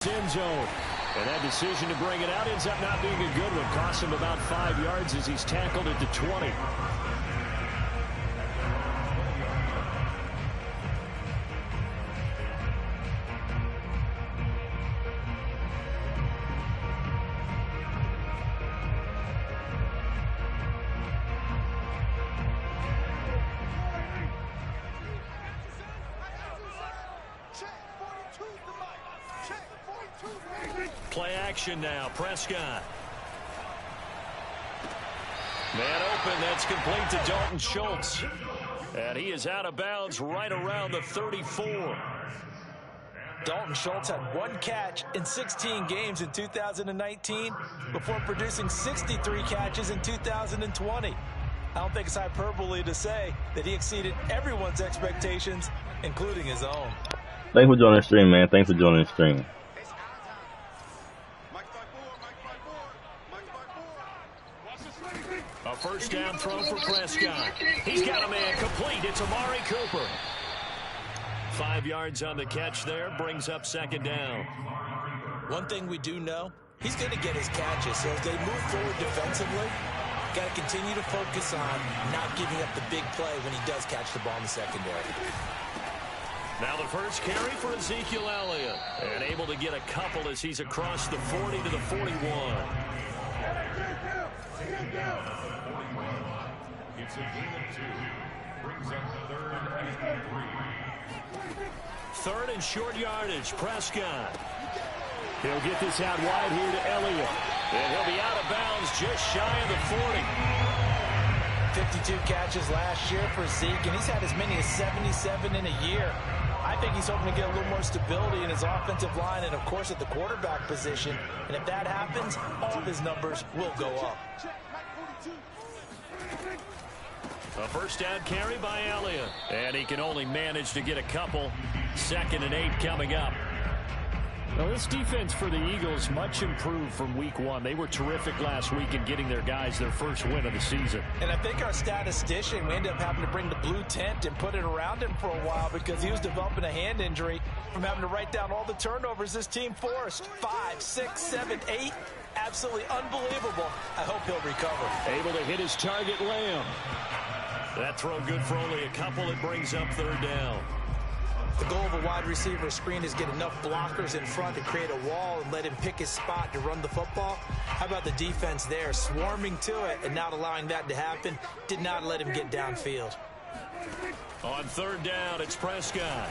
end zone. And that decision to bring it out ends up not being a good one. Costs him about 5 yards as he's tackled at the 20. Play action now. Prescott. Man open. That's complete to Dalton Schultz. And he is out of bounds right around the 34. Dalton Schultz had 1 catch in 16 games in 2019 before producing 63 catches in 2020. I don't think it's hyperbole to say that he exceeded everyone's expectations, including his own. Thanks for joining the stream, man. Thanks for joining the stream. A first down throw for Prescott. He's got a man complete. It's Amari Cooper. 5 yards on the catch there. Brings up second down. One thing we do know, he's going to get his catches. So as they move forward defensively, got to continue to focus on not giving up the big play when he does catch the ball in the secondary. Now the first carry for Ezekiel Elliott. And able to get a couple as he's across the 40 to the 41. It's a gain of 2. Brings up 3rd and 3. 3rd and short yardage. Prescott. He'll get this out wide here to Elliott. And he'll be out of bounds just shy of the 40. 52 catches last year for Zeke, and he's had as many as 77 in a year. I think he's hoping to get a little more stability in his offensive line and, of course, at the quarterback position. And if that happens, all of his numbers will go up. A first down carry by Elliott. And he can only manage to get a couple. 2nd and 8 coming up. Well, this defense for the Eagles much improved from week 1. They were terrific last week in getting their guys their first win of the season. And I think our statistician, we ended up having to bring the blue tent and put it around him for a while because he was developing a hand injury from having to write down all the turnovers this team forced. 5, 6, 7, 8. Absolutely unbelievable. I hope he'll recover. Able to hit his target, Lamb. That throw good for only a couple. It brings up 3rd down. The goal of a wide receiver screen is get enough blockers in front to create a wall and let him pick his spot to run the football. How about the defense there, swarming to it and not allowing that to happen? Did not let him get downfield. On 3rd down, it's Prescott.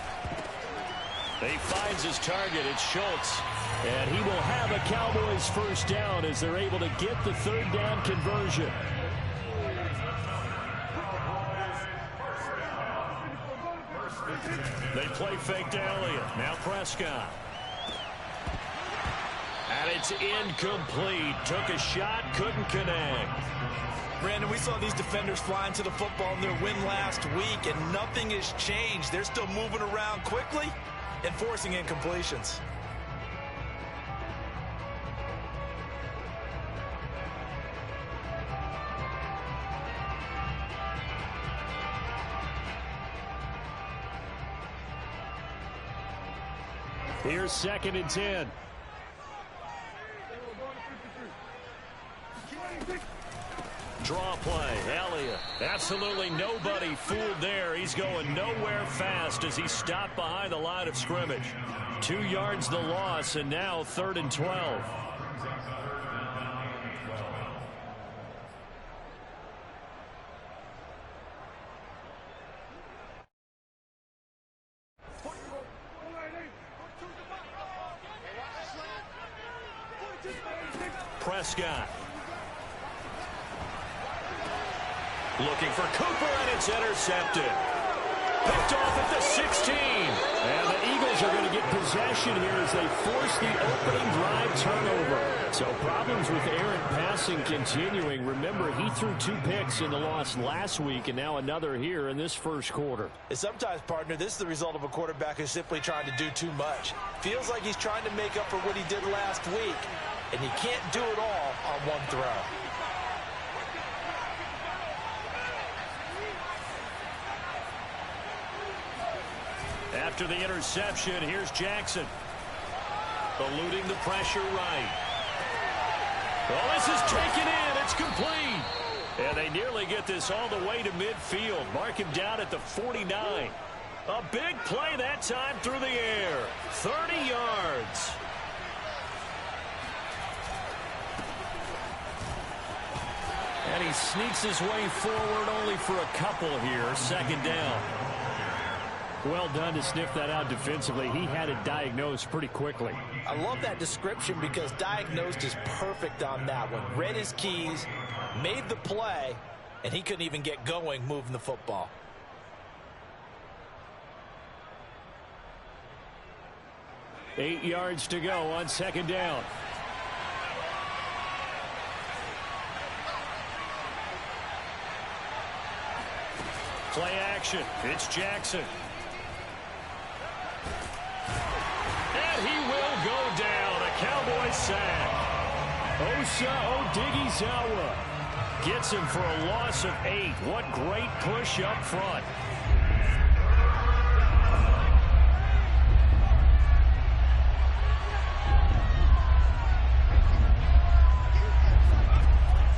He finds his target. It's Schultz. And he will have a Cowboys first down as they're able to get the 3rd down conversion. They play fake to Elliott. Now Prescott. And it's incomplete. Took a shot, couldn't connect. Brandon, we saw these defenders flying to the football in their win last week, and nothing has changed. They're still moving around quickly and forcing incompletions. Here's 2nd and 10. Draw play, Elliott. Absolutely nobody fooled there. He's going nowhere fast as he stopped behind the line of scrimmage. 2 yards the loss, and now 3rd and 12. Prescott. Looking for Cooper, and it's intercepted. Picked off at the 16. And the Eagles are going to get possession here as they force the opening drive turnover. So problems with errant passing continuing. Remember, he threw 2 picks in the loss last week, and now another here in this first quarter. And sometimes, partner, this is the result of a quarterback who's simply trying to do too much. Feels like he's trying to make up for what he did last week. And you can't do it all on one throw. After the interception, here's Jackson. Eluding the pressure right. Well, this is taken in. It's complete. And they nearly get this all the way to midfield. Mark him down at the 49. A big play that time through the air. 30 yards. And he sneaks his way forward only for a couple here. Second down. Well done to sniff that out defensively. He had it diagnosed pretty quickly. I love that description because diagnosed is perfect on that one. Read his keys, made the play, and he couldn't even get going moving the football. Eight yards to go on second down. Play action. It's Jackson. And he will go down. A Cowboy sack. Osa Odighizuwa gets him for a loss of 8. What great push up front.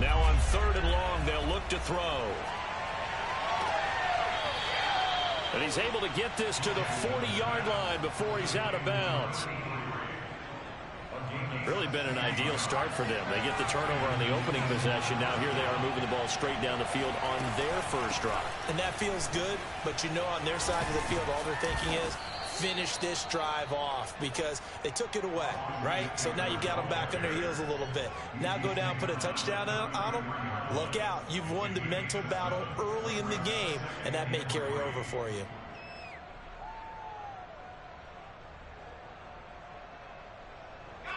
Now on 3rd and long, they'll look to throw. And he's able to get this to the 40-yard line before he's out of bounds. Really been an ideal start for them. They get the turnover on the opening possession. Now here they are moving the ball straight down the field on their first drive. And that feels good, but you know on their side of the field all they're thinking is finish this drive off because they took it away, right? So now you've got them back on their heels a little bit. Now go down, put a touchdown on them. Look out. You've won the mental battle early in the game, and that may carry over for you.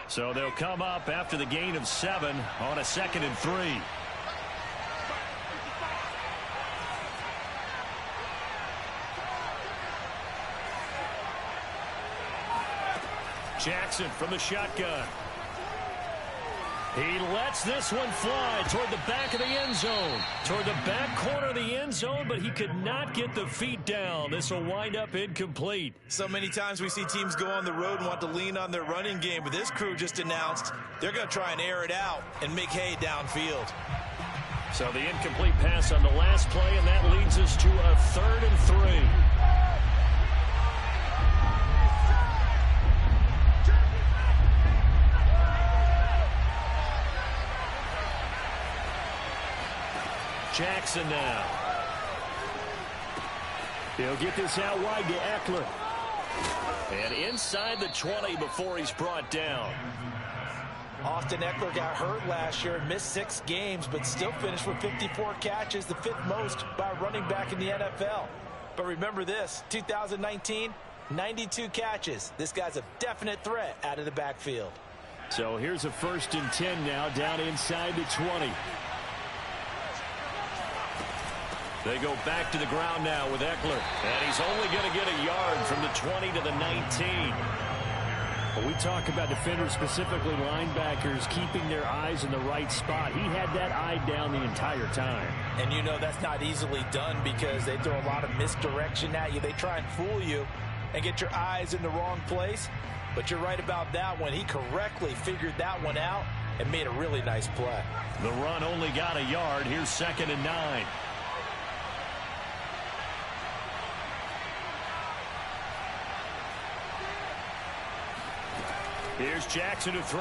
So they'll come up after the gain of 7 on a 2nd and 3. Jackson from the shotgun. He lets this one fly toward the back of the end zone. Toward the back corner of the end zone, but he could not get the feet down. This will wind up incomplete. So many times we see teams go on the road and want to lean on their running game, but this crew just announced they're going to try and air it out and make hay downfield. So the incomplete pass on the last play, and that leads us to a 3rd and 3. Jackson now. He'll get this out wide to Eckler. And inside the 20 before he's brought down. Austin Eckler got hurt last year and missed 6 games, but still finished with 54 catches, the 5th most by a running back in the NFL. But remember this, 2019, 92 catches. This guy's a definite threat out of the backfield. So here's a 1st and 10 now down inside the 20. They go back to the ground now with Eckler. And he's only going to get a yard from the 20 to the 19. When we talk about defenders, specifically linebackers, keeping their eyes in the right spot, he had that eye down the entire time. And you know that's not easily done because they throw a lot of misdirection at you. They try and fool you and get your eyes in the wrong place. But you're right about that one. He correctly figured that one out and made a really nice play. The run only got a yard. Here's 2nd and 9. Here's Jackson to throw.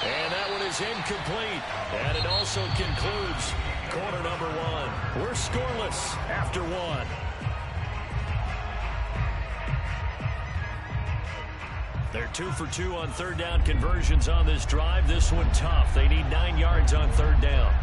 And that one is incomplete. And it also concludes quarter number 1. We're scoreless after 1. They're 2 for 2 on 3rd down conversions on this drive. This one tough. They need 9 yards on 3rd down.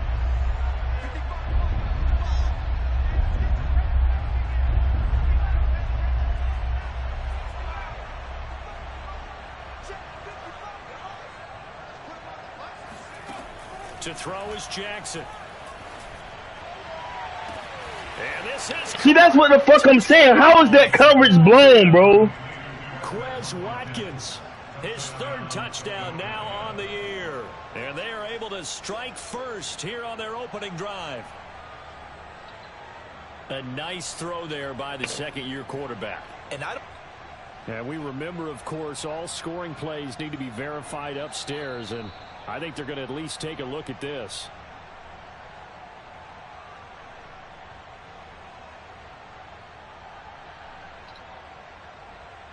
To throw is Jackson. And this is... See, that's what the fuck I'm saying. How is that coverage blown, bro? Quez Watkins, his 3rd touchdown now on the year. And they are able to strike first here on their opening drive. A nice throw there by the 2nd-year quarterback. And And we remember, of course, all scoring plays need to be verified upstairs, and I think they're going to at least take a look at this.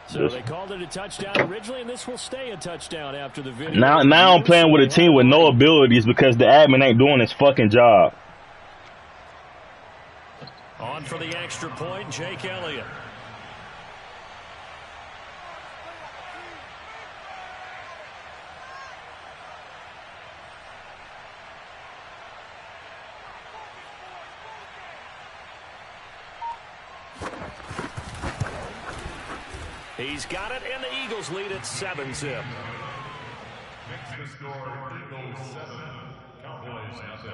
So they called it a touchdown originally, and this will stay a touchdown after the video. Now I'm playing with a team with no abilities because the admin ain't doing his fucking job. On for the extra point, Jake Elliott. He's got it, and the Eagles lead at 7-zip. Next to score, Eagles 7, Cowboys nothing.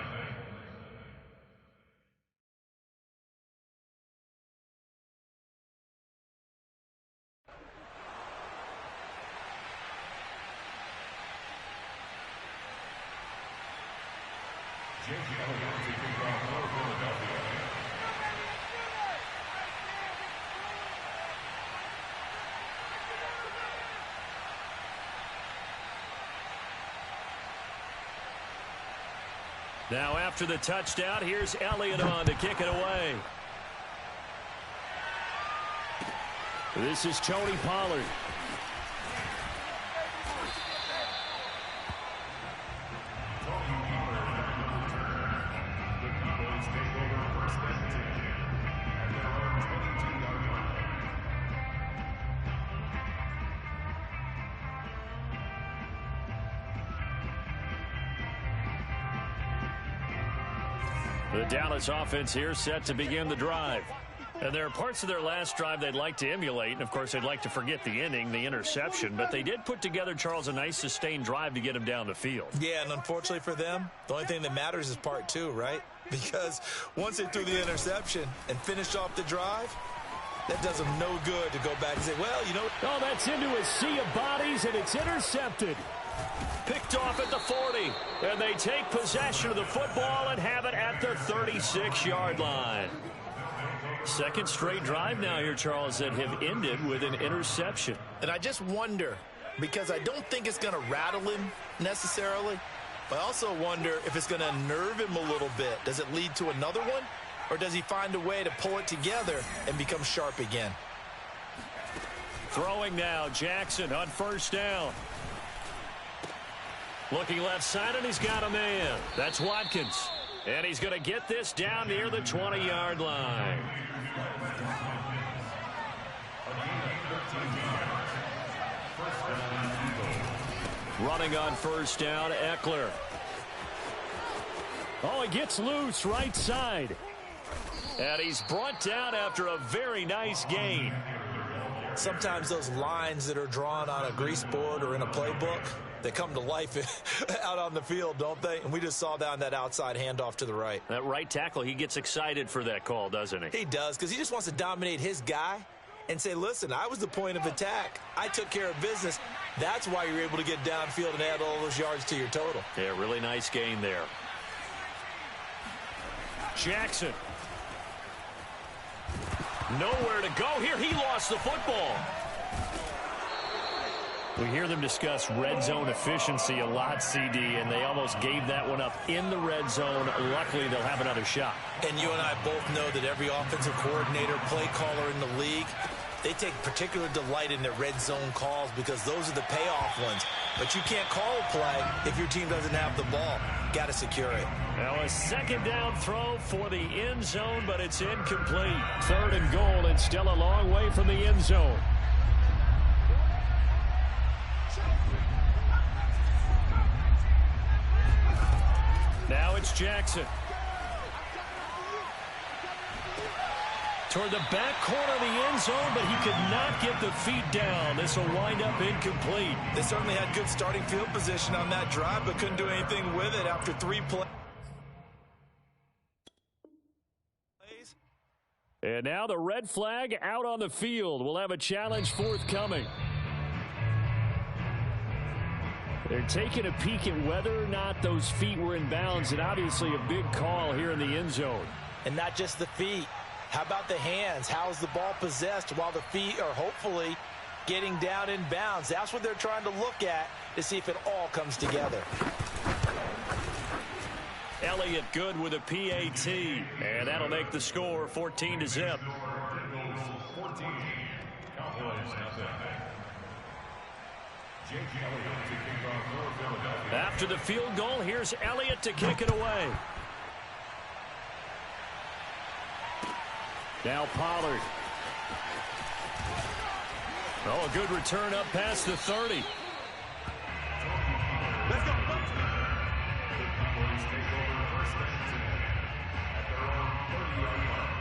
Now after the touchdown, here's Elliott on to kick it away. This is Tony Pollard. The Dallas offense here set to begin the drive. And there are parts of their last drive they'd like to emulate. And, of course, they'd like to forget the inning, the interception. But they did put together, Charles, a nice sustained drive to get him down the field. Yeah, and unfortunately for them, the only thing that matters is part two, right? Because once they threw the interception and finished off the drive, that does them no good to go back and say, well, you know. Oh, that's into a sea of bodies, and it's intercepted. Picked off at the 40, and they take possession of the football and have it at the 36-yard line. Second straight drive now here, Charles, that have ended with an interception. And I just wonder, because I don't think it's going to rattle him necessarily, but I also wonder if it's going to unnerve him a little bit. Does it lead to another one, or does he find a way to pull it together and become sharp again? Throwing now, Jackson on first down. Looking left side, and he's got a man. That's Watkins. And he's going to get this down near the 20-yard line. Running on first down, Eckler. Oh, he gets loose right side. And he's brought down after a very nice gain. Sometimes those lines that are drawn on a grease board or in a playbook, they come to life out on the field, don't they? And we just saw down that outside handoff to the right. That right tackle, he gets excited for that call, doesn't he? He does, because he just wants to dominate his guy and say, listen, I was the point of attack. I took care of business. That's why you're able to get downfield and add all those yards to your total. Yeah, really nice gain there. Jackson. Nowhere to go here. He lost the football. We hear them discuss red zone efficiency a lot, CD, and they almost gave that one up in the red zone. Luckily, they'll have another shot. And you and I both know that every offensive coordinator, play caller in the league, they take particular delight in their red zone calls because those are the payoff ones. But you can't call a play if your team doesn't have the ball. Got to secure it. Now a second down throw for the end zone, but it's incomplete. Third and goal, and still a long way from the end zone. Now it's Jackson. Toward the back corner of the end zone, but he could not get the feet down. This will wind up incomplete. They certainly had good starting field position on that drive, but couldn't do anything with it after 3 plays. And now the red flag out on the field. We'll have a challenge forthcoming. They're taking a peek at whether or not those feet were in bounds, and obviously a big call here in the end zone. And not just the feet. How about the hands? How's the ball possessed while the feet are hopefully getting down in bounds. That's what they're trying to look at to see if it all comes together. Elliott good with a PAT, and that'll make the score 14-0. After the field goal, here's Elliott to kick it away. Now Pollard. Oh, a good return up past the 30. Let's go. Boyz take over first and 10 at their own 30-yard line.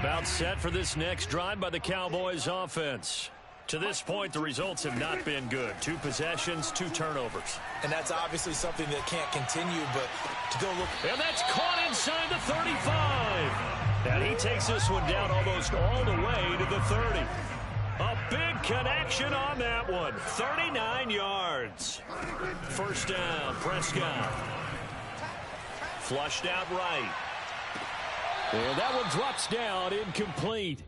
About set for this next drive by the Cowboys offense. To this point, the results have not been good. 2 possessions, 2 turnovers. And that's obviously something that can't continue, but to go look. And that's caught inside the 35. And he takes this one down almost all the way to the 30. A big connection on that one. 39 yards. First down, Prescott. Flushed out right. And that one drops down, incomplete.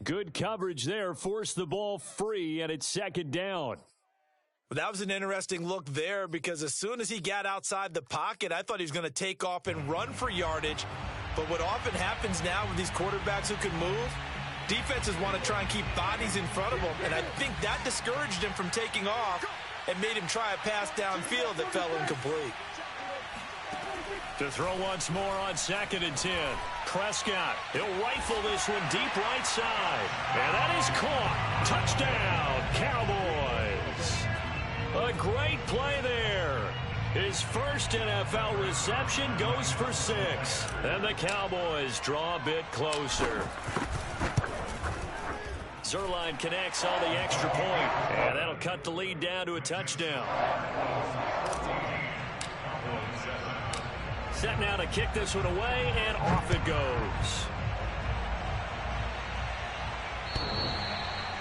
Good coverage there, forced the ball free, and it's second down. Well, that was an interesting look there because as soon as he got outside the pocket, I thought he was going to take off and run for yardage. But what often happens now with these quarterbacks who can move, defenses want to try and keep bodies in front of them, and I think that discouraged him from taking off and made him try a pass downfield that fell incomplete. To throw once more on 2nd and 10. Prescott, he'll rifle this one deep right side. And that is caught. Touchdown, Cowboys. A great play there. His first NFL reception goes for 6. And the Cowboys draw a bit closer. Zerline connects on the extra point. And that'll cut the lead down to a touchdown. Set now to kick this one away, and off it goes.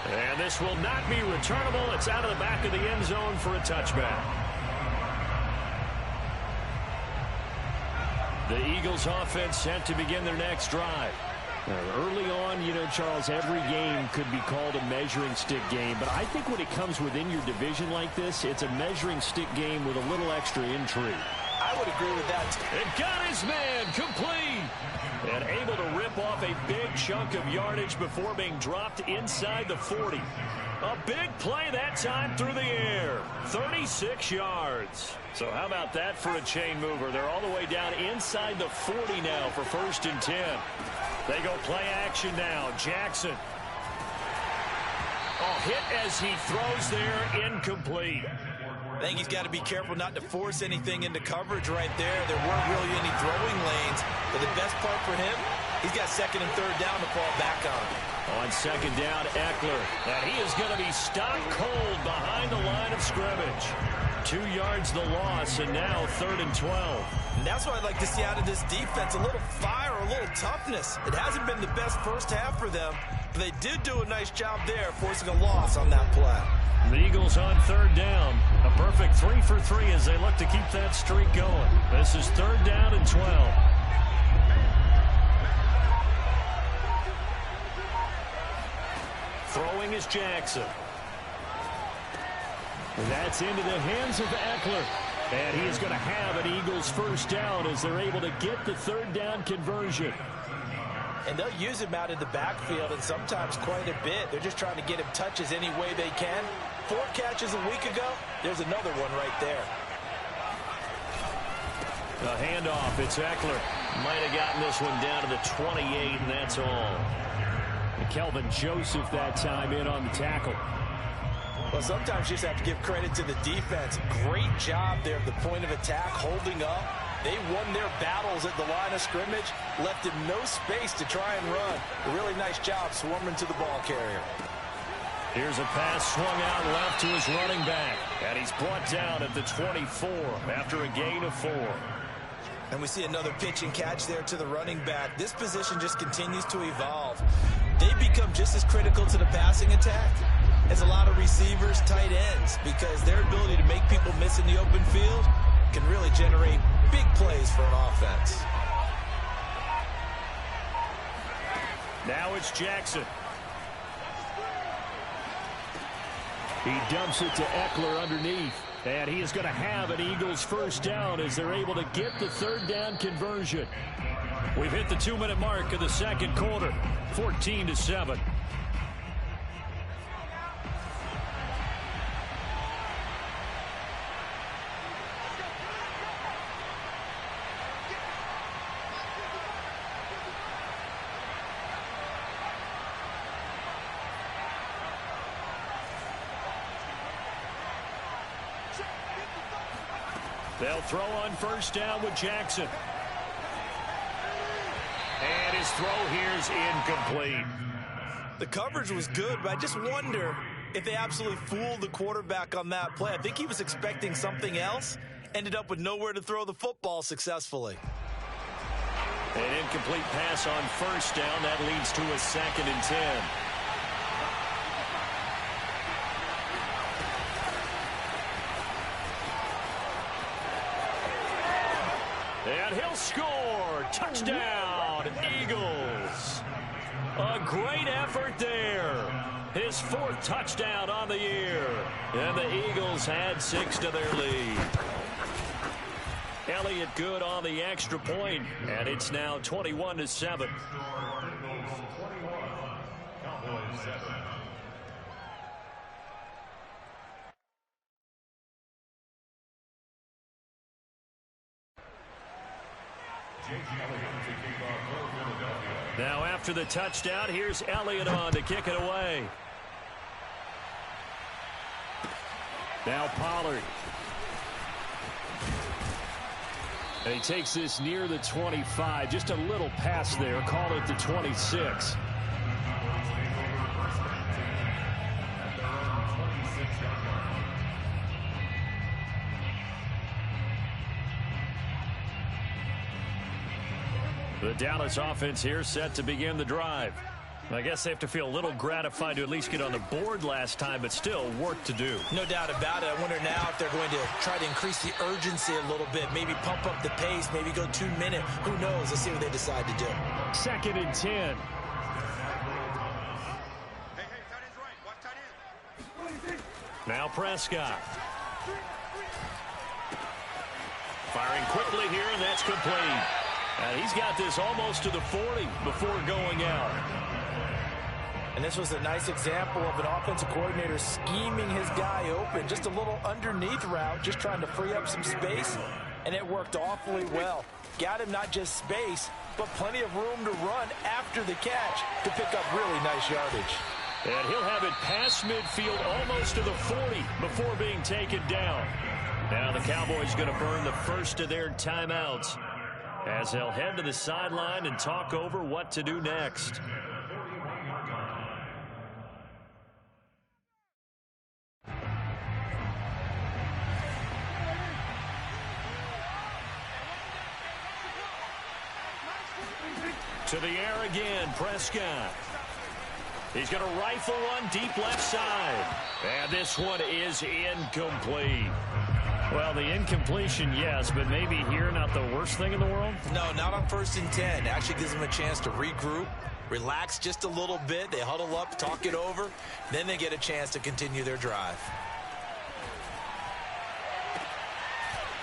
And this will not be returnable. It's out of the back of the end zone for a touchback. The Eagles offense set to begin their next drive. Early on, you know, Charles, every game could be called a measuring stick game. But I think when it comes within your division like this, it's a measuring stick game with a little extra intrigue. I would agree with that. And got his man complete. And able to rip off a big chunk of yardage before being dropped inside the 40. A big play that time through the air. 36 yards. So how about that for a chain mover? They're all the way down inside the 40 now for 1st and 10. They go play action now. Jackson. Oh, hit as he throws there, incomplete. I think he's got to be careful not to force anything into coverage right there. There weren't really any throwing lanes. But the best part for him, he's got 2nd and 3rd down to fall back on. On 2nd down, Eckler. And he is going to be stopped cold behind the line of scrimmage. 2 yards the loss, and now 3rd and 12. And that's what I'd like to see out of this defense, a little fire, a little toughness. It hasn't been the best first half for them, but they did do a nice job there, forcing a loss on that play. The Eagles on 3rd down. A perfect 3 for 3 as they look to keep that streak going. This is 3rd down and 12. Throwing is Jackson. And that's into the hands of Eckler. And he is going to have an Eagles first down as they're able to get the 3rd down conversion. And they'll use him out in the backfield, and sometimes quite a bit. They're just trying to get him touches any way they can. 4 catches a week ago. There's another one right there. A handoff. It's Eckler. Might have gotten this one down to the 28, and that's all. And Kelvin Joseph that time in on the tackle. Well, sometimes you just have to give credit to the defense. Great job there at the point of attack, holding up. They won their battles at the line of scrimmage, left him no space to try and run. A really nice job swarming to the ball carrier. Here's a pass swung out left to his running back. And he's brought down at the 24 after a gain of 4. And we see another pitch and catch there to the running back. This position just continues to evolve. They become just as critical to the passing attack as a lot of receivers, tight ends, because their ability to make people miss in the open field can really generate big plays for an offense. Now it's Jackson. He dumps it to Eckler underneath. And he is going to have an Eagles first down as they're able to get the third down conversion. We've hit the 2-minute mark of the second quarter, 14-7. They'll throw on first down with Jackson. And his throw here is incomplete. The coverage was good, but I just wonder if they absolutely fooled the quarterback on that play. I think he was expecting something else. Ended up with nowhere to throw the football successfully. An incomplete pass on first down. That leads to a 2nd and 10. And he'll score. Touchdown, Eagles. A great effort there. His 4th touchdown on the year. And the Eagles had 6 to their lead. Elliott good on the extra point, and it's now 21-7. Now after the touchdown, here's Elliott on to kick it away. Now Pollard. And he takes this near the 25. Just a little pass there. Call it the 26. The Dallas offense here set to begin the drive. I guess they have to feel a little gratified to at least get on the board last time, but still work to do. No doubt about it. I wonder now if they're going to try to increase the urgency a little bit, maybe pump up the pace, maybe go 2-minute. Who knows? Let's see what they decide to do. 2nd and 10. Now Prescott. Firing quickly here, and that's complete. He's got this almost to the 40 before going out. And this was a nice example of an offensive coordinator scheming his guy open. Just a little underneath route, just trying to free up some space, and it worked awfully well. Got him not just space, but plenty of room to run after the catch to pick up really nice yardage. And he'll have it past midfield almost to the 40 before being taken down. Now the Cowboys going to burn the first of their timeouts as they'll head to the sideline and talk over what to do next. To the air again, Prescott. He's going to rifle one deep left side. And this one is incomplete. Well, the incompletion, yes, but maybe here not the worst thing in the world? No, not on 1st and 10. Actually gives them a chance to regroup, relax just a little bit. They huddle up, talk it over. Then they get a chance to continue their drive.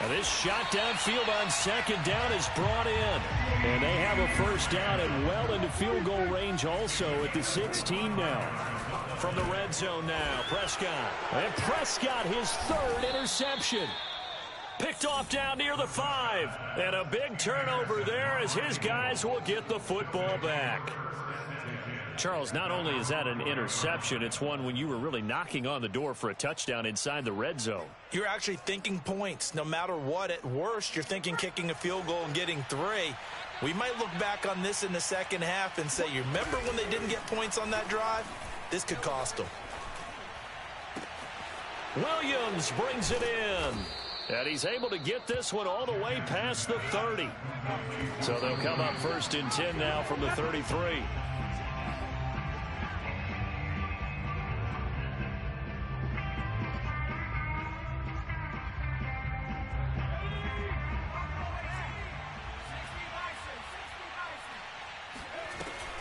Now this shot downfield on 2nd down is brought in. And they have a first down and well into field goal range also at the 16 now. From the red zone now, Prescott. And Prescott, his 3rd interception. Picked off down near the 5. And a big turnover there as his guys will get the football back. Charles, not only is that an interception, it's one when you were really knocking on the door for a touchdown inside the red zone. You're actually thinking points. No matter what, at worst, you're thinking kicking a field goal and getting 3. We might look back on this in the second half and say, you remember when they didn't get points on that drive? This could cost them. Williams brings it in. And he's able to get this one all the way past the 30. So they'll come up 1st and 10 now from the 33.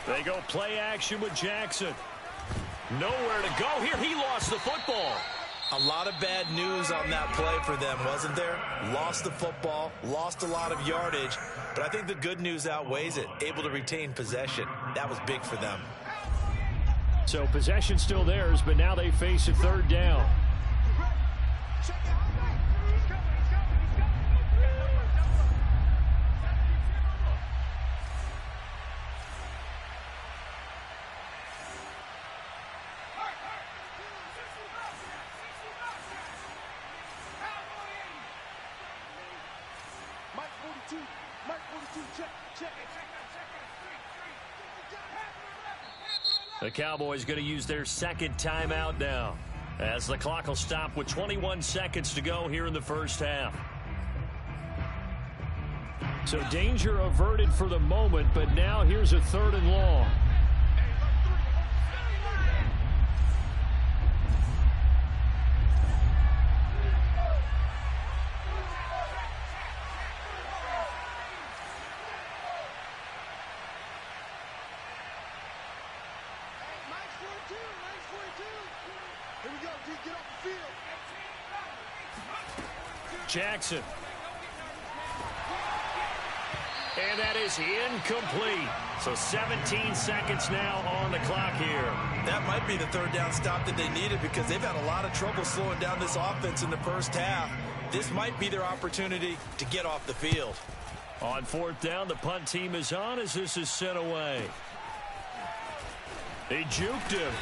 They go play action with Jackson. Nowhere to go here. He lost the football. A lot of bad news on that play for them, wasn't there? Lost the football, lost a lot of yardage, but I think the good news outweighs it. Able to retain possession. That was big for them. So possession still theirs, but now they face a 3rd down. The Cowboys going to use their 2nd timeout now, as the clock will stop with 21 seconds to go here in the first half. So danger averted for the moment, but now here's a 3rd and long. Jackson. And that is incomplete. So 17 seconds now on the clock here. That might be the 3rd down stop that they needed because they've had a lot of trouble slowing down this offense in the first half. This might be their opportunity to get off the field. On 4th down, the punt team is on as this is sent away. They juked him.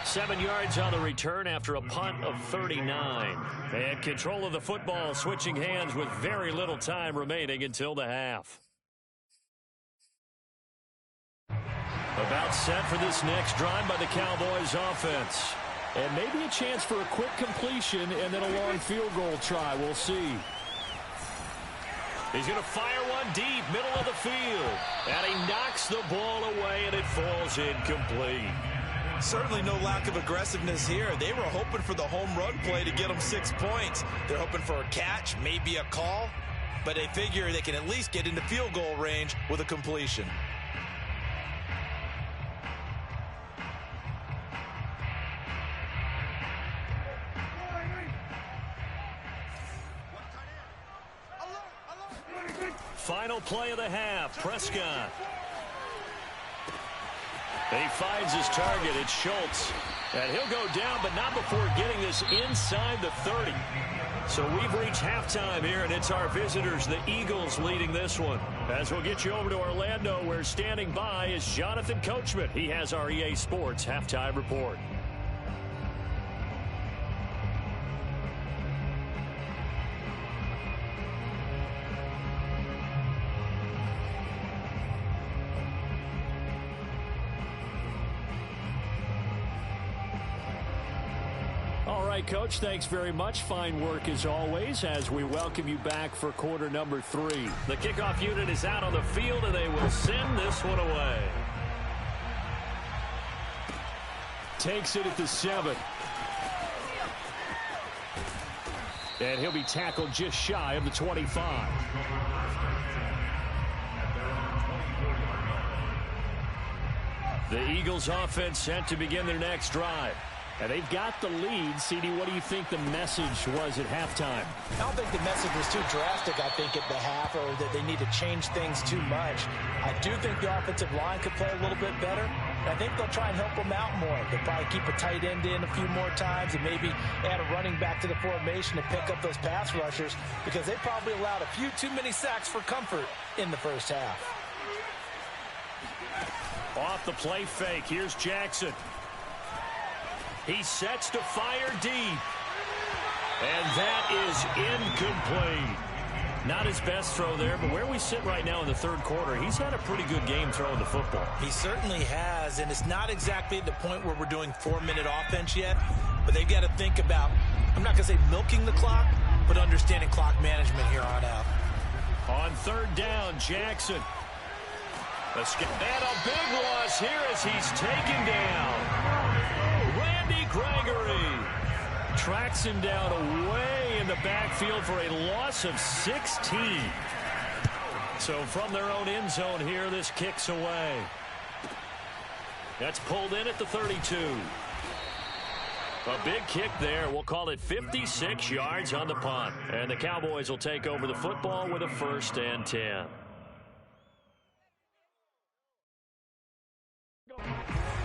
7 yards on the return after a punt of 39. They had control of the football, switching hands with very little time remaining until the half. About set for this next drive by the Cowboys offense. And maybe a chance for a quick completion and then a long field goal try. We'll see. He's going to fire one deep, middle of the field. And he knocks the ball away, and it falls incomplete. Certainly no lack of aggressiveness here. They were hoping for the home run play to get them 6 points. They're hoping for a catch, maybe a call, but they figure they can at least get into field goal range with a completion. Final play of the half, Prescott. He finds his target. It's Schultz. And he'll go down, but not before getting this inside the 30. So we've reached halftime here, and it's our visitors, the Eagles, leading this one. As we'll get you over to Orlando, where standing by is Jonathan Coachman. He has our EA Sports halftime report. Coach, thanks very much. Fine work as always as we welcome you back for quarter number 3. The kickoff unit is out on the field, and they will send this one away. Takes it at the 7. And he'll be tackled just shy of the 25. The Eagles offense set to begin their next drive. And they've got the lead. CD, what do you think the message was at halftime? I don't think the message was too drastic, I think, at the half, or that they need to change things too much. I do think the offensive line could play a little bit better. I think they'll try and help them out more. They'll probably keep a tight end in a few more times and maybe add a running back to the formation to pick up those pass rushers because they probably allowed a few too many sacks for comfort in the first half. Off the play fake, here's Jackson. He sets to fire deep. And that is incomplete. Not his best throw there, but where we sit right now in the third quarter, he's had a pretty good game throwing the football. He certainly has, and it's not exactly at the point where we're doing 4-minute offense yet, but they've got to think about, I'm not going to say milking the clock, but understanding clock management here on out. On third down, Jackson. And a big loss here as he's taken down. Randy Gregory tracks him down away in the backfield for a loss of 16. So from their own end zone here, this kicks away. That's pulled in at the 32. A big kick there. We'll call it 56 yards on the punt. And the Cowboys will take over the football with a 1st and 10.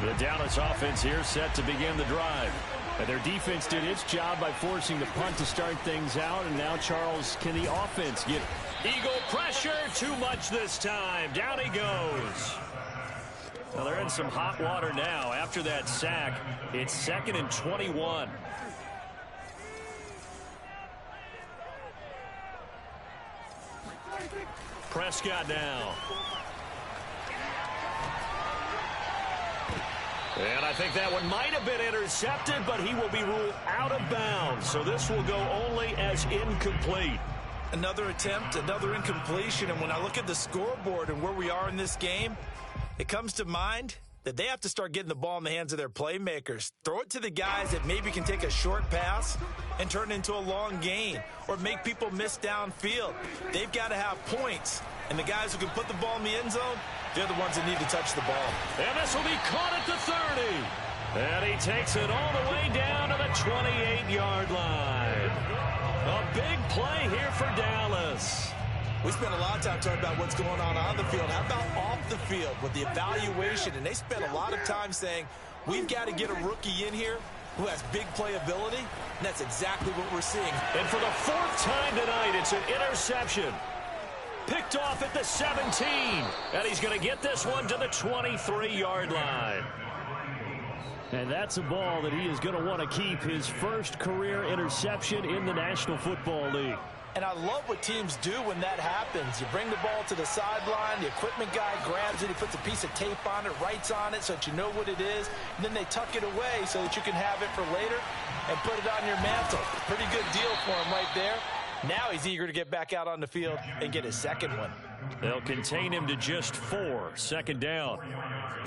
The Dallas offense here set to begin the drive. And their defense did its job by forcing the punt to start things out. And now, Charles, can the offense get Eagle pressure? Too much this time. Down he goes. Well, they're in some hot water now. After that sack, it's 2nd and 21. Prescott now. And I think that one might have been intercepted, but he will be ruled out of bounds. So this will go only as incomplete. Another attempt, another incompletion. And when I look at the scoreboard and where we are in this game, it comes to mind that they have to start getting the ball in the hands of their playmakers. Throw it to the guys that maybe can take a short pass and turn it into a long gain or make people miss downfield. They've got to have points. And the guys who can put the ball in the end zone, they're the ones that need to touch the ball. And this will be caught at the 30. And he takes it all the way down to the 28-yard line. A big play here for Dallas. We spent a lot of time talking about what's going on the field. How about off the field with the evaluation? And they spent a lot of time saying, we've got to get a rookie in here who has big playability. And that's exactly what we're seeing. And for the 4th time tonight, it's an interception. Picked off at the 17. And he's going to get this one to the 23-yard line. And that's a ball that he is going to want to keep, his first career interception in the National Football League. And I love what teams do when that happens. You bring the ball to the sideline, the equipment guy grabs it, he puts a piece of tape on it, writes on it so that you know what it is, and then they tuck it away so that you can have it for later and put it on your mantle. Pretty good deal for him right there. Now he's eager to get back out on the field and get his second one. They'll contain him to just 4, 2nd down.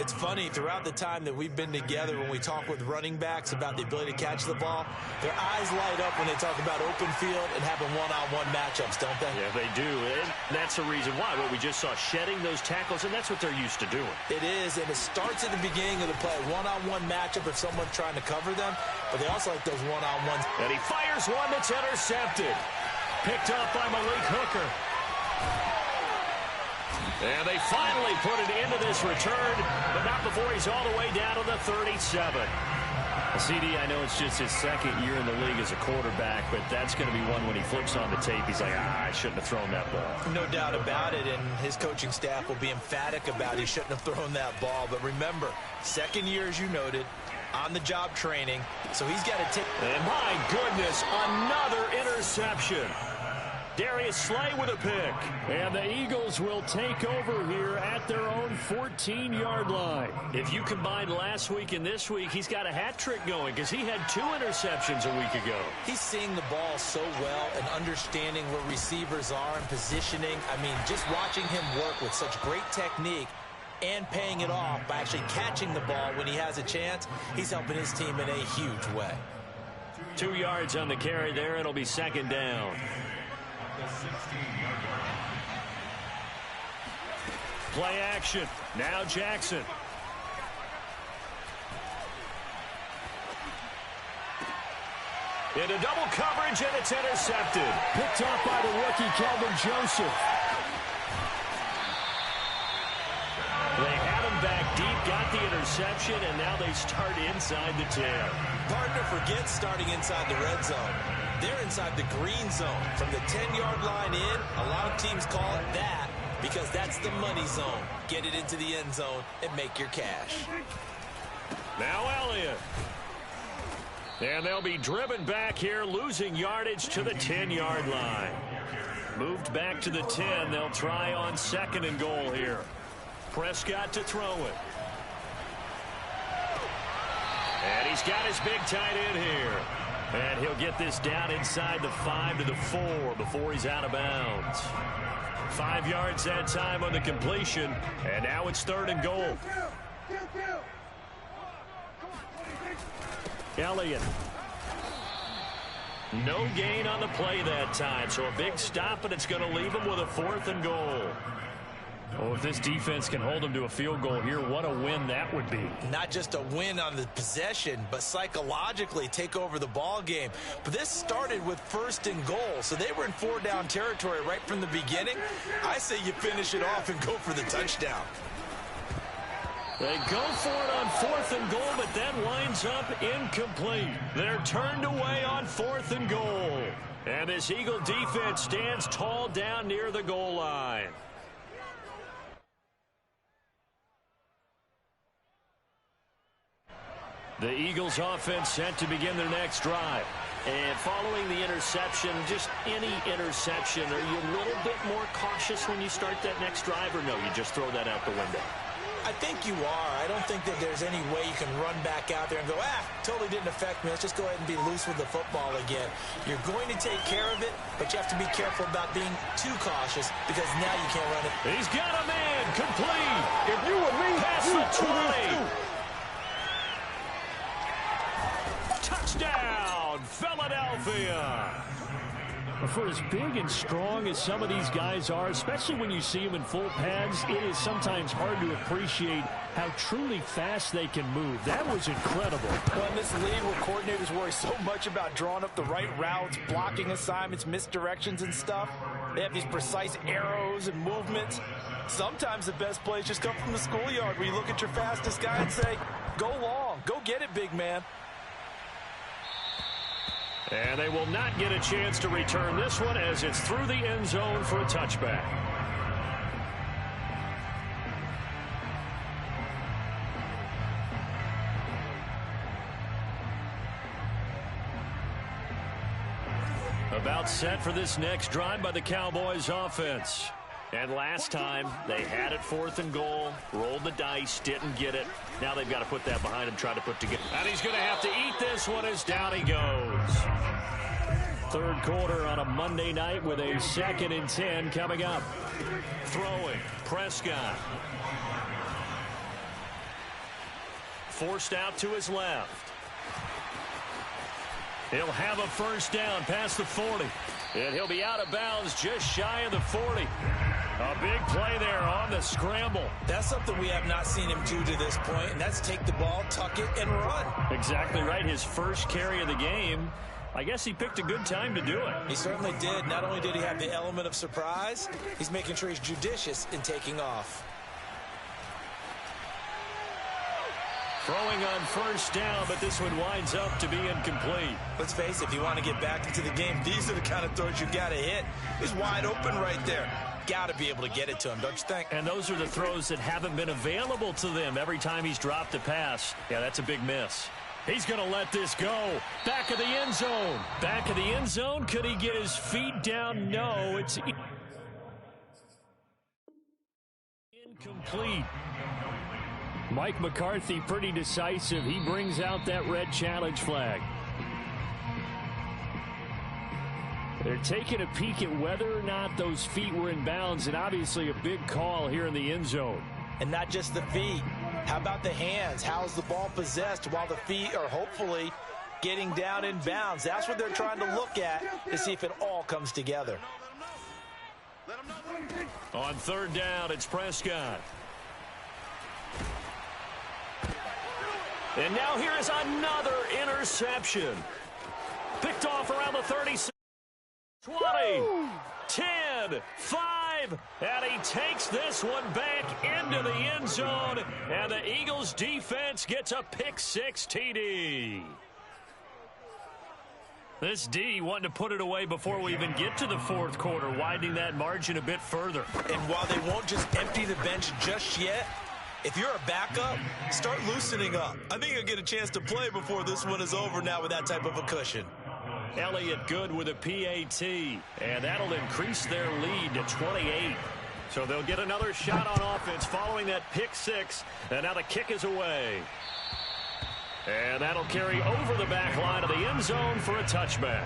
It's funny, throughout the time that we've been together, when we talk with running backs about the ability to catch the ball, their eyes light up when they talk about open field and having one-on-one matchups, don't they? Yeah, they do. And that's the reason why. What we just saw, shedding those tackles, and that's what they're used to doing. It is, and it starts at the beginning of the play. One-on-one matchup if someone's trying to cover them, but they also like those one-on-ones. And he fires one that's intercepted. Picked up by Malik Hooker. And they finally put it into this return, but not before he's all the way down to the 37. CD, I know it's just his 2nd year in the league as a quarterback, but that's going to be one when he flips on the tape. He's like, I shouldn't have thrown that ball. No doubt about it, and his coaching staff will be emphatic about he shouldn't have thrown that ball. But remember, 2nd year, as you noted, on-the-job training, so he's got to take... And my goodness, another interception. Darius Slay with a pick. And the Eagles will take over here at their own 14-yard line. If you combine last week and this week, he's got a hat trick going because he had 2 interceptions a week ago. He's seeing the ball so well and understanding where receivers are and positioning. I mean, just watching him work with such great technique and paying it off by actually catching the ball when he has a chance, he's helping his team in a huge way. 2 yards on the carry there. It'll be 2nd down. Play action. Now Jackson. Into double coverage, and it's intercepted. Picked off by the rookie, Kelvin Joseph. They had him back deep, got the interception, and now they start inside the 10. Partner forgets starting inside the red zone. They're inside the green zone. From the 10-yard line in, a lot of teams call it that because that's the money zone. Get it into the end zone and make your cash. Now Elliott. And they'll be driven back here, losing yardage to the 10-yard line. Moved back to the 10. They'll try on 2nd and goal here. Prescott to throw it. And he's got his big tight end here. And he'll get this down inside the 5 to the 4 before he's out of bounds. 5 yards that time on the completion. And now it's 3rd and goal. Elliott. No gain on the play that time. So a big stop, and it's going to leave him with a 4th and goal. Oh, if this defense can hold them to a field goal here, what a win that would be. Not just a win on the possession, but psychologically take over the ball game. But this started with 1st and goal, so they were in 4-down territory right from the beginning. I say you finish it off and go for the touchdown. They go for it on 4th and goal, but that winds up incomplete. They're turned away on 4th and goal. And this Eagle defense stands tall down near the goal line. The Eagles offense set to begin their next drive. And following the interception, just any interception, are you a little bit more cautious when you start that next drive, or no, you just throw that out the window? I think you are. I don't think that there's any way you can run back out there and go, totally didn't affect me. Let's just go ahead and be loose with the football again. You're going to take care of it, but you have to be careful about being too cautious because now you can't run it. He's got a man complete. If you were me, past the 20. Touchdown, Philadelphia. For as big and strong as some of these guys are, especially when you see them in full pads, it is sometimes hard to appreciate how truly fast they can move. That was incredible. Well, in this league where coordinators worry so much about drawing up the right routes, blocking assignments, misdirections and stuff, they have these precise arrows and movements. Sometimes the best plays just come from the schoolyard where you look at your fastest guy and say, go long, go get it, big man. And they will not get a chance to return this one as it's through the end zone for a touchback. About set for this next drive by the Cowboys offense. And last time, they had it 4th and goal, rolled the dice, didn't get it. Now they've got to put that behind him, try to put together. And he's going to have to eat this one as down he goes. 3rd quarter on a Monday night with a 2nd and 10 coming up. Throwing, Prescott. Forced out to his left. He'll have a 1st down past the 40. And he'll be out of bounds just shy of the 40. A big play there on the scramble. That's something we have not seen him do to this point, and that's take the ball, tuck it, and run. Exactly right. His first carry of the game. I guess he picked a good time to do it. He certainly did. Not only did he have the element of surprise, he's making sure he's judicious in taking off. Throwing on 1st down, but this one winds up to be incomplete. Let's face it, if you want to get back into the game, these are the kind of throws you got to hit. He's wide open right there. Got to be able to get it to him, don't you think? And those are the throws that haven't been available to them every time he's dropped a pass. Yeah, that's a big miss. He's going to let this go. Back of the end zone. Back of the end zone. Could he get his feet down? No, it's incomplete. Mike McCarthy pretty decisive. He brings out that red challenge flag. They're taking a peek at whether or not those feet were in bounds, and obviously a big call here in the end zone. And not just the feet. How about the hands? How's the ball possessed while the feet are hopefully getting down in bounds? That's what they're trying to look at to see if it all comes together. On 3rd down, it's Prescott. And now here is another interception. Picked off around the 36. 20, 10, 5, and he takes this one back into the end zone, and the Eagles defense gets a pick-6 TD. This D wanting to put it away before we even get to the 4th quarter, widening that margin a bit further. And while they won't just empty the bench just yet, if you're a backup, start loosening up. I think you'll get a chance to play before this one is over now with that type of a cushion. Elliott good with a PAT, and that'll increase their lead to 28. So they'll get another shot on offense following that pick-6, and now the kick is away. And that'll carry over the back line of the end zone for a touchback.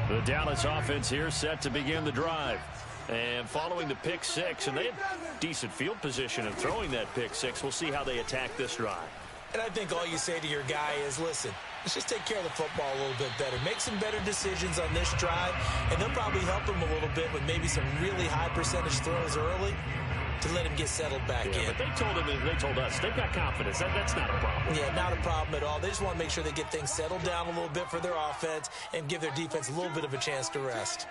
The Dallas offense here set to begin the drive. And following the pick six, and they have decent field position in throwing that pick six. We'll see how they attack this drive. And I think all you say to your guy is, listen, let's just take care of the football a little bit better. Make some better decisions on this drive, and they'll probably help him a little bit with maybe some really high percentage throws early to let him get settled back in. But they told us they've got confidence. That's not a problem. Yeah, not a problem at all. They just want to make sure they get things settled down a little bit for their offense and give their defense a little bit of a chance to rest.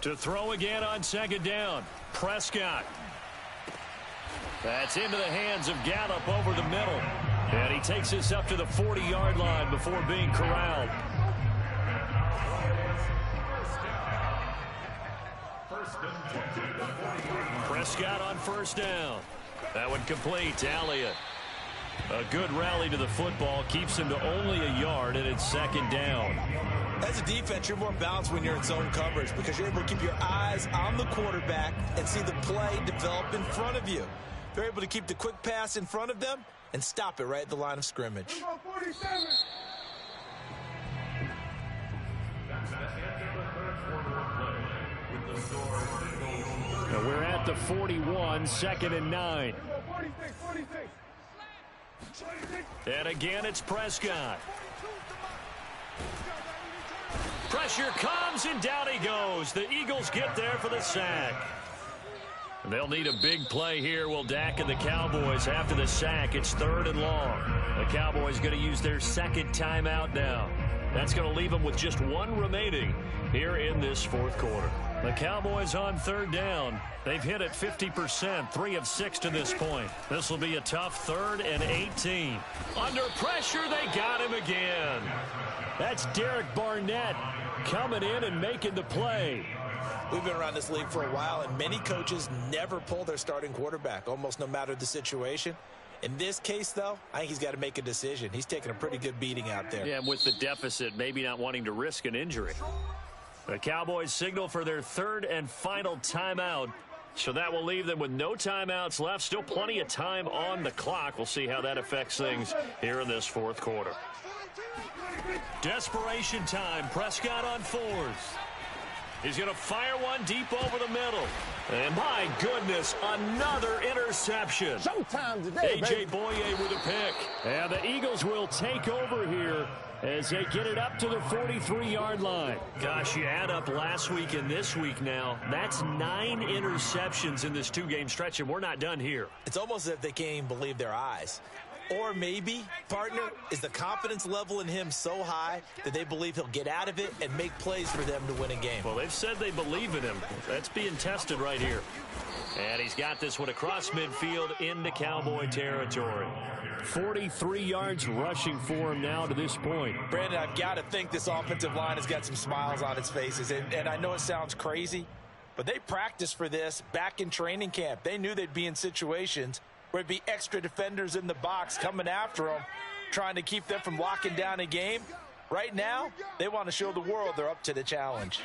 To throw again on second down. Prescott. That's into the hands of Gallup over the middle. And he takes this up to the 40-yard line before being corralled. Prescott on first down. That one complete to Elliott. A good rally to the football keeps him to only a yard, and it's second down. As a defense, you're more balanced when you're in zone coverage because you're able to keep your eyes on the quarterback and see the play develop in front of you. They're able to keep the quick pass in front of them and stop it right at the line of scrimmage. Now we're at the 41, second and 9. And again, it's Prescott. Pressure comes, and down he goes. The Eagles get there for the sack. They'll need a big play here, will Dak and the Cowboys after the sack. It's third and long. The Cowboys going to use their second timeout now. That's going to leave them with just one remaining here in this fourth quarter. The Cowboys on third down. They've hit it 50%, 3 of 6 to this point. This will be a tough 3rd and 18. Under pressure, they got him again. That's Derek Barnett coming in and making the play. We've been around this league for a while, and many coaches never pull their starting quarterback, almost no matter the situation. In this case, though, I think he's got to make a decision. He's taking a pretty good beating out there. Yeah, with the deficit, maybe not wanting to risk an injury. The Cowboys signal for their 3rd and final timeout. So that will leave them with no timeouts left. Still plenty of time on the clock. We'll see how that affects things here in this fourth quarter. Desperation time. Prescott on 4th. He's going to fire one deep over the middle. And my goodness, another interception. Showtime today, A.J. Boye with a pick. And the Eagles will take over here as they get it up to the 43-yard line. Gosh, you add up last week and this week now. That's 9 interceptions in this 2-game stretch, and we're not done here. It's almost as if they can't even believe their eyes. Or maybe, partner, is the confidence level in him so high that they believe he'll get out of it and make plays for them to win a game. Well, they've said they believe in him. That's being tested right here. And he's got this one across midfield into Cowboy territory. 43 yards rushing for him now to this point. Brandon, I've got to think this offensive line has got some smiles on its faces. And I know it sounds crazy, but they practiced for this back in training camp. They knew they'd be in situations where it'd be extra defenders in the box coming after them, trying to keep them from locking down a game. Right now, they want to show the world they're up to the challenge.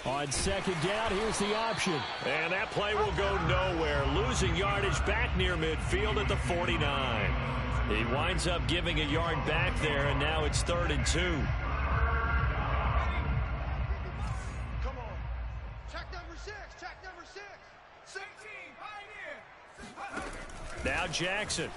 On second down, here's the option. And that play will go nowhere. Losing yardage back near midfield at the 49. He winds up giving a yard back there, and now it's 3rd and 2. Come on. Check number 6. Check number 6. 16. Now Jackson.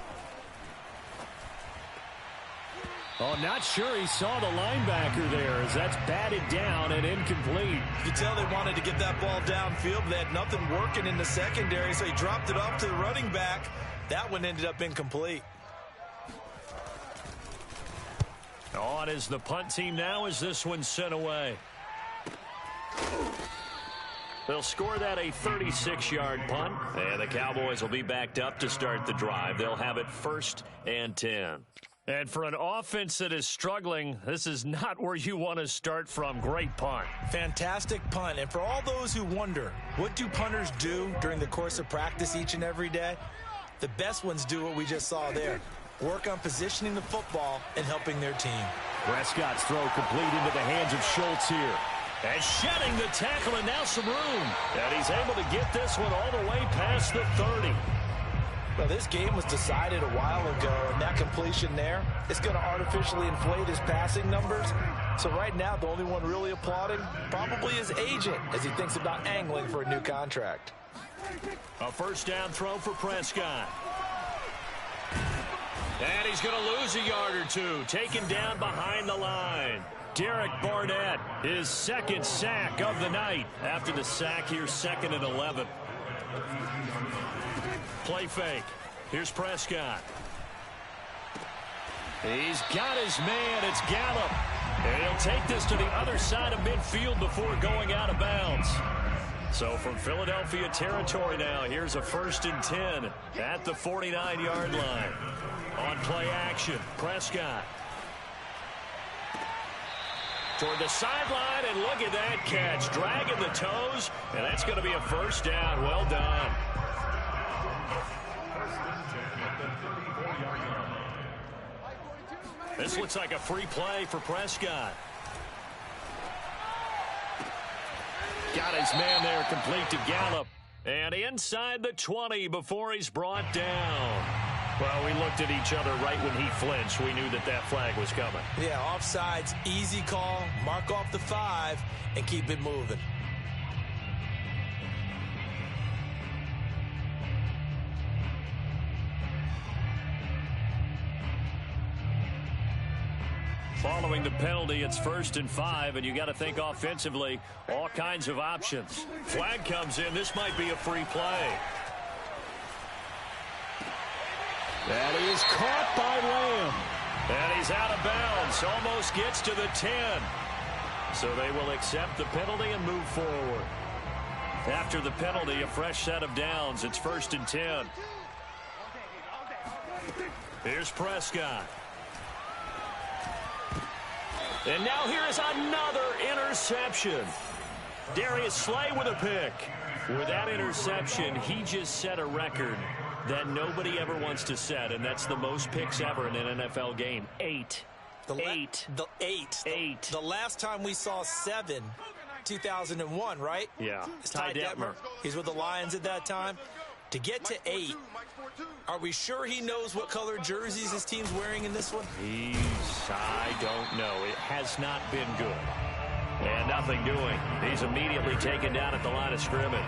Oh, not sure he saw the linebacker there as that's batted down and incomplete. You could tell they wanted to get that ball downfield, but they had nothing working in the secondary, so he dropped it off to the running back. That one ended up incomplete. On is the punt team now as this one's sent away. They'll score that a 36-yard punt, and the Cowboys will be backed up to start the drive. They'll have it 1st and 10. And for an offense that is struggling, this is not where you want to start from. Great punt. Fantastic punt. And for all those who wonder, what do punters do during the course of practice each and every day? The best ones do what we just saw there. Work on positioning the football and helping their team. Prescott's throw complete into the hands of Schultz here. And shedding the tackle, and now some room. And he's able to get this one all the way past the 30. Well, this game was decided a while ago, and that completion there is going to artificially inflate his passing numbers. So right now, the only one really applauding probably his agent as he thinks about angling for a new contract. A first down throw for Prescott. And he's going to lose a yard or two, taken down behind the line. Derek Barnett, his 2nd sack of the night. After the sack here, 2nd and 11. Play fake. Here's Prescott. He's got his man. It's Gallup. And he'll take this to the other side of midfield before going out of bounds. So from Philadelphia territory now, here's a 1st and 10 at the 49-yard line. On play action, Prescott. Toward the sideline, and look at that catch. Dragging the toes, and that's going to be a 1st down. Well done. This looks like a free play for Prescott. Got his man there, complete to Gallup. And inside the 20 before he's brought down. Well, we looked at each other right when he flinched. We knew that that flag was coming. Yeah, offsides, easy call. Mark off the 5 and keep it moving. Following the penalty, it's 1st and 5, and you got to think offensively, all kinds of options. Flag comes in. This might be a free play. And he is caught by Lamb. And he's out of bounds. Almost gets to the 10. So they will accept the penalty and move forward. After the penalty, a fresh set of downs. It's 1st and 10. Here's Prescott. And now here is another interception. Darius Slay with a pick. With that interception, he just set a record that nobody ever wants to set, and that's the most picks ever in an NFL game. 8. Eight. The last time we saw 7, 2001, right? Yeah. It's Ty Detmer. He's with the Lions at that time. To get to 8, are we sure he knows what color jerseys his team's wearing in this one? I don't know. It has not been good. And nothing doing. He's immediately taken down at the line of scrimmage.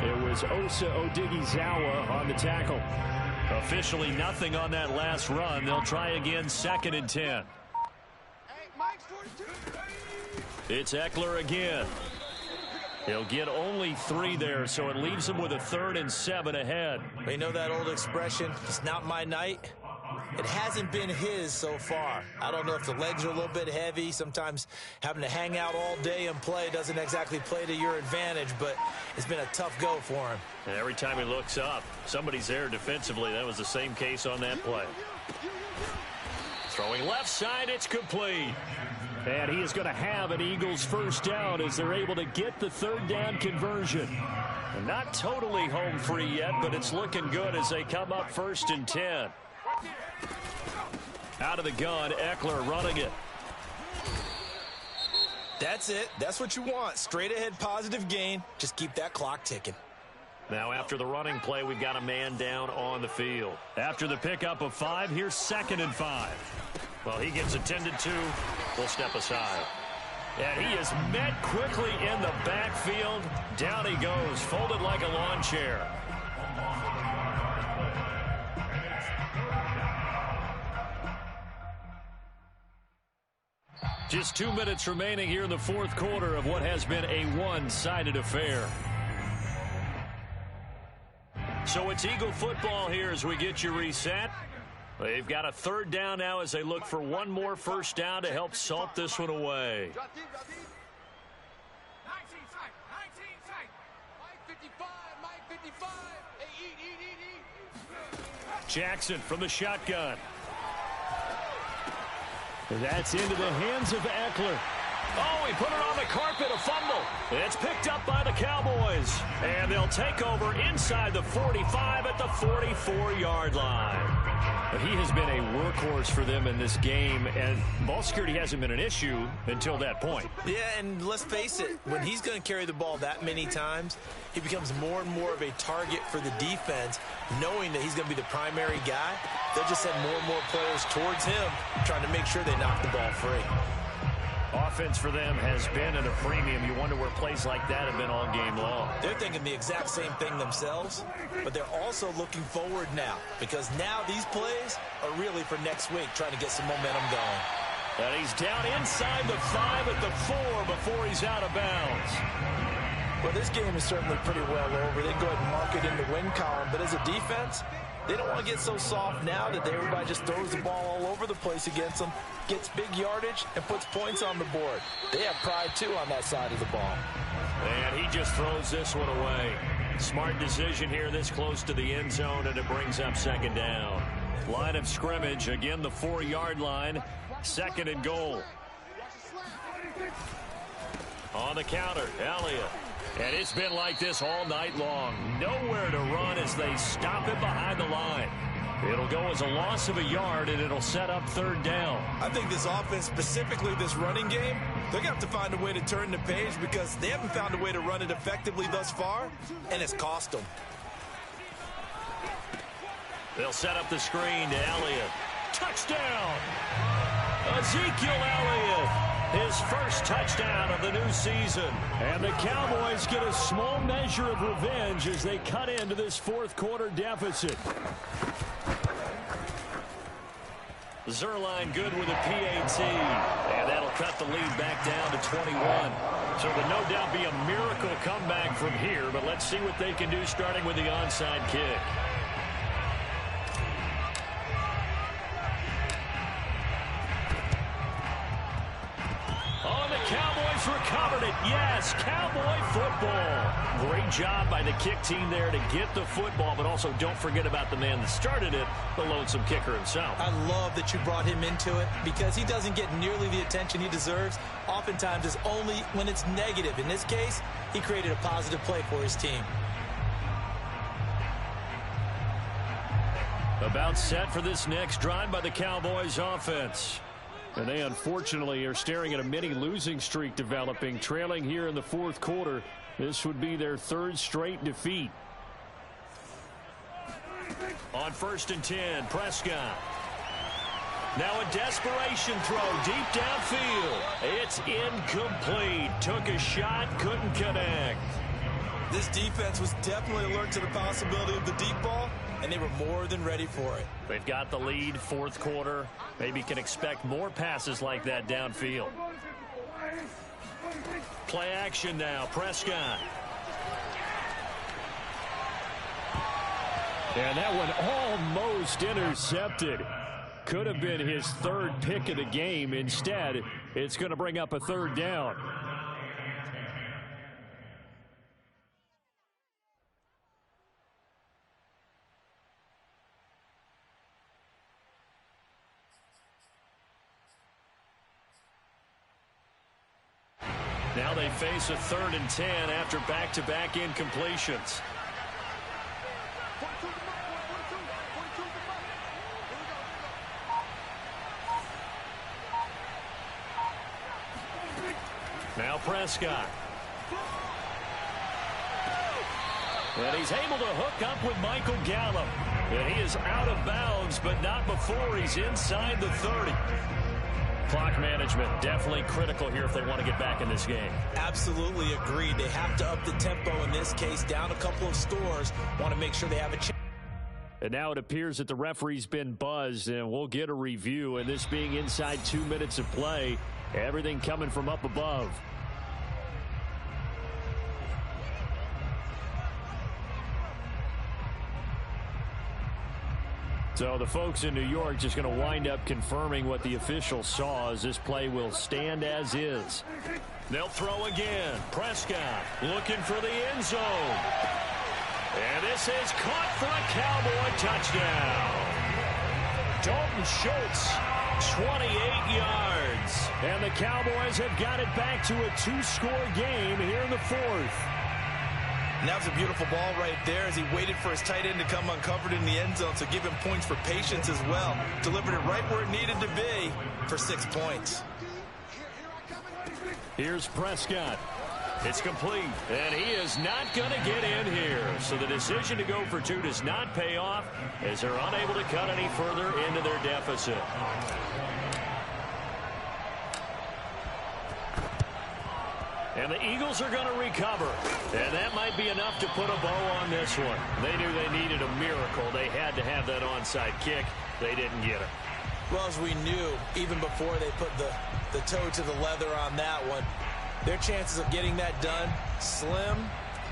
It was Osa Odighizuwa on the tackle. Officially nothing on that last run. They'll try again, 2nd and 10. It's Eckler again. He'll get only 3 there, so it leaves him with a 3rd and 7 ahead. You know that old expression, it's not my night? It hasn't been his so far. I don't know if the legs are a little bit heavy. Sometimes having to hang out all day and play doesn't exactly play to your advantage, but it's been a tough go for him. And every time he looks up, somebody's there defensively. That was the same case on that play. Throwing left side, it's complete. And he is going to have an Eagles 1st down as they're able to get the 3rd down conversion. And not totally home free yet, but it's looking good as they come up 1st and 10. Out of the gun, Eckler running it. That's it. That's what you want. Straight ahead positive gain. Just keep that clock ticking. Now after the running play, we've got a man down on the field. After the pickup of 5, here's 2nd and 5. Well, he gets attended to. We'll step aside. And he is met quickly in the backfield. Down he goes, folded like a lawn chair. Just 2 minutes remaining here in the 4th quarter of what has been a one-sided affair. So it's Eagle football here as we get you reset. They've got a 3rd down now as they look for one more 1st down to help salt this one away. Jackson from the shotgun. That's into the hands of Eckler. Oh, he put it on the carpet, a fumble. It's picked up by the Cowboys. And they'll take over inside the 45 at the 44-yard line. But he has been a workhorse for them in this game, and ball security hasn't been an issue until that point. Yeah, and let's face it, when he's going to carry the ball that many times, he becomes more and more of a target for the defense, knowing that he's going to be the primary guy. They'll just send more and more players towards him, trying to make sure they knock the ball free. Offense for them has been at a premium. You wonder where plays like that have been all game long. They're thinking the exact same thing themselves, but they're also looking forward now, because now these plays are really for next week, trying to get some momentum going. And he's down inside the 5 at the 4 before he's out of bounds. Well, this game is certainly pretty well over. They can go ahead and mark it in the win column, but as a defense, they don't want to get so soft now that everybody just throws the ball all over the place against them, gets big yardage, and puts points on the board. They have pride, too, on that side of the ball. And he just throws this one away. Smart decision here this close to the end zone, and it brings up second down. Line of scrimmage, again the 4-yard line, second and goal. On the counter, Elliott. And it's been like this all night long. Nowhere to run as they stop it behind the line. It'll go as a loss of a yard, and it'll set up third down. I think this offense, specifically this running game, they're going to have to find a way to turn the page because they haven't found a way to run it effectively thus far, and it's cost them. They'll set up the screen to Elliott. Touchdown! Ezekiel Elliott. His first touchdown of the new season. And the Cowboys get a small measure of revenge as they cut into this fourth quarter deficit. Zerline good with a PAT. And that'll cut the lead back down to 21. So there'll no doubt be a miracle comeback from here. But let's see what they can do starting with the onside kick. Cowboys recovered it. Yes, Cowboy football. Great job by the kick team there to get the football, but also don't forget about the man that started it, the lonesome kicker himself. I love that you brought him into it because he doesn't get nearly the attention he deserves. Oftentimes it's only when it's negative. In this case, he created a positive play for his team. About set for this next drive by the Cowboys offense. And they, unfortunately, are staring at a mini losing streak developing, trailing here in the fourth quarter. This would be their third straight defeat. On 1st and 10, Prescott. Now a desperation throw deep downfield. It's incomplete. Took a shot, couldn't connect. This defense was definitely alert to the possibility of the deep ball, and they were more than ready for it. They've got the lead, fourth quarter. Maybe can expect more passes like that downfield. Play action now, Prescott. And that one almost intercepted. Could have been his third pick of the game. Instead, it's going to bring up a third down. Now they face a 3rd and 10 after back-to-back incompletions. Now Prescott. And he's able to hook up with Michael Gallup. And he is out of bounds, but not before he's inside the 30. Clock management definitely critical here if they want to get back in this game. Absolutely agreed. They have to up the tempo in this case, down a couple of scores. Want to make sure they have a chance. And now it appears that the referee's been buzzed, and we'll get a review. And this being inside 2 minutes of play, everything coming from up above. So the folks in New York just going to wind up confirming what the official saw as this play will stand as is. They'll throw again. Prescott looking for the end zone. And this is caught for a Cowboy touchdown. Dalton Schultz, 28 yards. And the Cowboys have got it back to a 2-score game here in the fourth. And that was a beautiful ball right there as he waited for his tight end to come uncovered in the end zone, so give him points for patience as well. Delivered it right where it needed to be for 6 points. Here's Prescott. It's complete, and he is not going to get in here. So the decision to go for 2 does not pay off as they're unable to cut any further into their deficit. And the Eagles are going to recover. And that might be enough to put a bow on this one. They knew they needed a miracle. They had to have that onside kick. They didn't get it. Well, as we knew, even before they put the toe to the leather on that one, their chances of getting that done, slim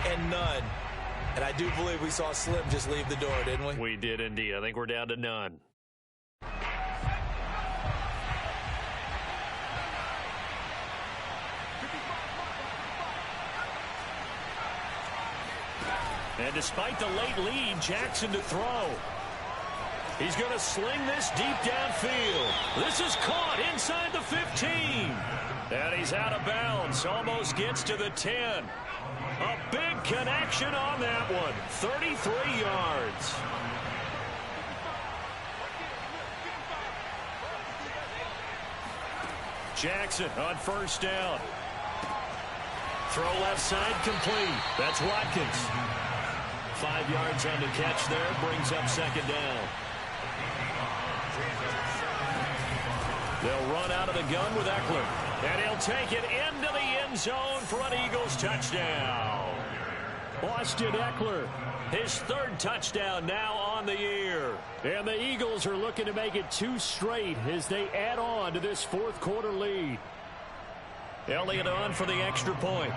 and none. And I do believe we saw Slim just leave the door, didn't we? We did indeed. I think we're down to none. And despite the late lead, Jackson to throw. He's going to sling this deep downfield. This is caught inside the 15. And he's out of bounds. Almost gets to the 10. A big connection on that one. 33 yards. Jackson on first down. Throw left side complete. That's Watkins. 5 yards on the catch there. Brings up second down. They'll run out of the gun with Eckler. And he'll take it into the end zone for an Eagles touchdown. Austin Eckler, his 3rd touchdown now on the year. And the Eagles are looking to make it 2 straight as they add on to this 4th quarter lead. Elliott on for the extra point.